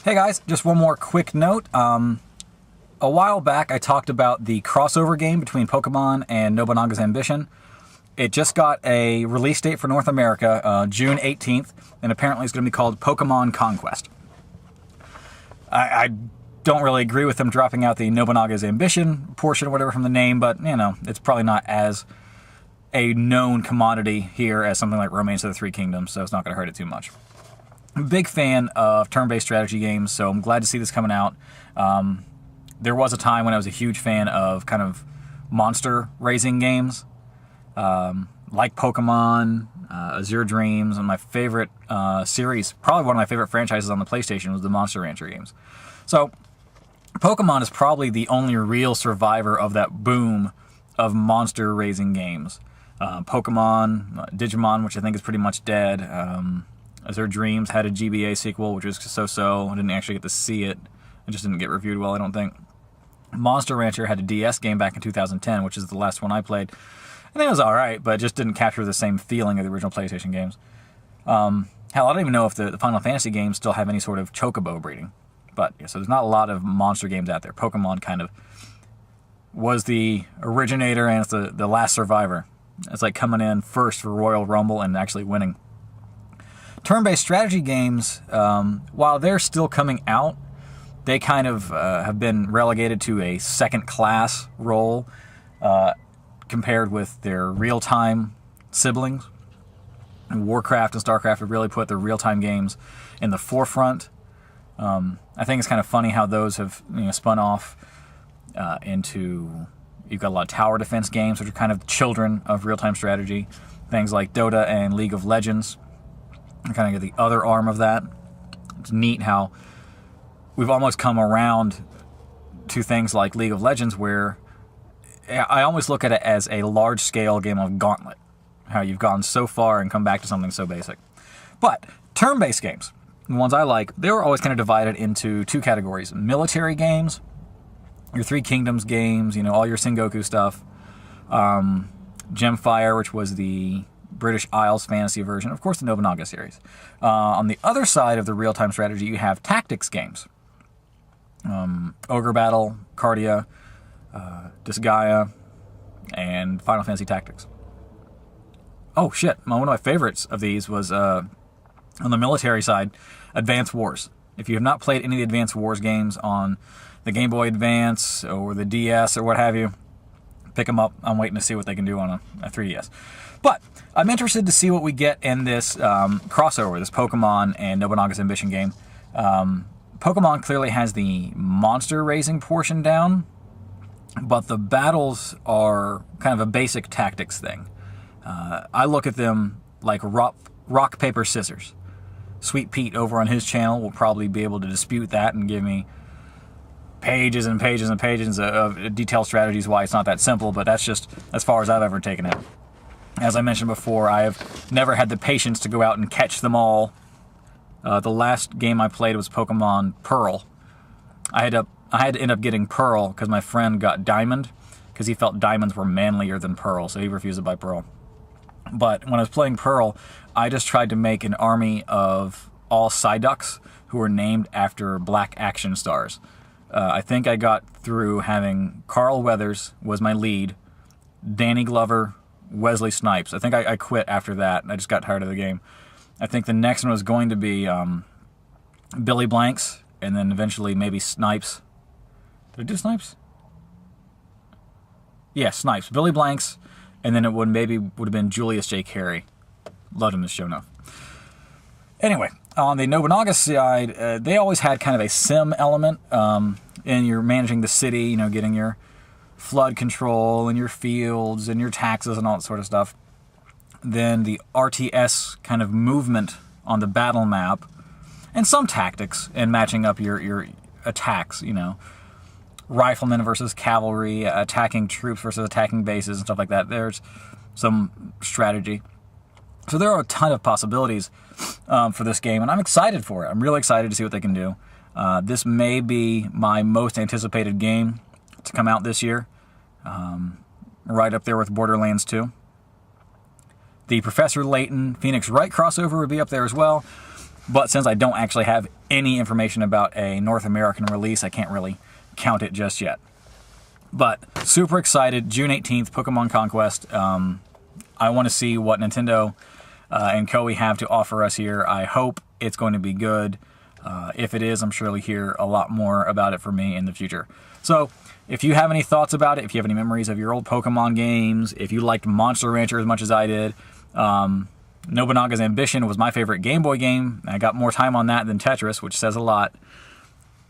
Hey guys, just one more quick note. A while back I talked about the crossover game between Pokemon and Nobunaga's Ambition. It just got a release date for North America, June 18th, and apparently it's going to be called Pokemon Conquest. I don't really agree with them dropping out the Nobunaga's Ambition portion or whatever from the name, but, you know, it's probably not as a known commodity here as something like Romance of the Three Kingdoms, so it's not going to hurt it too much. I'm a big fan of turn-based strategy games, so I'm glad to see this coming out. There was a time when I was a huge fan of kind of monster-raising games, like Pokemon, Azure Dreams, and my favorite series, probably one of my favorite franchises on the PlayStation was the Monster Rancher games. So, Pokemon is probably the only real survivor of that boom of monster-raising games. Pokemon, Digimon, which I think is pretty much dead. Azure Dreams had a GBA sequel, which was so-so. I didn't actually get to see it. It just didn't get reviewed well, I don't think. Monster Rancher had a DS game back in 2010, which is the last one I played. I think it was alright, but it just didn't capture the same feeling of the original PlayStation games. Hell, I don't even know if the Final Fantasy games still have any sort of chocobo breeding. But, yeah, so there's not a lot of monster games out there. Pokemon kind of was the originator, and it's the last survivor. It's like coming in first for Royal Rumble and actually winning. Turn-based strategy games, while they're still coming out, they kind of have been relegated to a second-class role compared with their real-time siblings. And Warcraft and StarCraft have really put the real-time games in the forefront. I think it's kind of funny how those have spun off into... You've got a lot of tower defense games, which are kind of children of real-time strategy. Things like Dota and League of Legends. I kind of get the other arm of that. It's neat how we've almost come around to things like League of Legends, where I almost look at it as a large-scale game of Gauntlet. How you've gone so far and come back to something so basic. But turn-based games, the ones I like, they were always kind of divided into two categories. Military games, your Three Kingdoms games, all your Sengoku stuff. Gemfire, which was the British Isles fantasy version, of course the Nobunaga series. On the other side of the real-time strategy, you have tactics games. Ogre Battle, Cardia, Disgaea, and Final Fantasy Tactics. Oh shit, one of my favorites of these was, on the military side, Advance Wars. If you have not played any of the Advance Wars games on the Game Boy Advance or the DS or what have you, pick them up. I'm waiting to see what they can do on a 3DS. But I'm interested to see what we get in this crossover, this Pokemon and Nobunaga's Ambition game. Pokemon clearly has the monster-raising portion down, but the battles are kind of a basic tactics thing. I look at them like rock, paper, scissors. Sweet Pete over on his channel will probably be able to dispute that and give me pages and pages and pages of detailed strategies why it's not that simple, but that's just as far as I've ever taken it. As I mentioned before, I have never had the patience to go out and catch them all. The last game I played was Pokemon Pearl. I had to end up getting Pearl because my friend got Diamond, because he felt Diamonds were manlier than Pearl, so he refused to buy Pearl. But when I was playing Pearl, I just tried to make an army of all Psyducks who were named after black action stars. I think I got through having Carl Weathers was my lead, Danny Glover, Wesley Snipes. I think I quit after that. I just got tired of the game. I think the next one was going to be Billy Blanks, and then eventually maybe Snipes. Did I do Snipes? Yeah, Snipes. Billy Blanks, and then it would have been Julius J. Carey. Loved him this show enough. Anyway, on the Nobunaga side, they always had kind of a sim element, and you're managing the city, getting your flood control and your fields and your taxes and all that sort of stuff. Then the RTS kind of movement on the battle map, and some tactics and matching up your attacks, riflemen versus cavalry, attacking troops versus attacking bases and stuff like that. There's some strategy. So there are a ton of possibilities for this game, and I'm excited for it. I'm really excited to see what they can do. This may be my most anticipated game to come out this year, right up there with Borderlands 2. The Professor Layton Phoenix Wright crossover would be up there as well. But since I don't actually have any information about a North American release, I can't really count it just yet. But super excited, June 18th, Pokemon Conquest. I want to see what Nintendo and Koei have to offer us here. I hope it's going to be good. If it is, I'm sure you'll hear a lot more about it from me in the future. So, if you have any thoughts about it, if you have any memories of your old Pokemon games, if you liked Monster Rancher as much as I did, Nobunaga's Ambition was my favorite Game Boy game. I got more time on that than Tetris, which says a lot.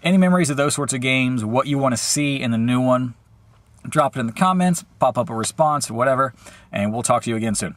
Any memories of those sorts of games, what you want to see in the new one, drop it in the comments, pop up a response, whatever, and we'll talk to you again soon.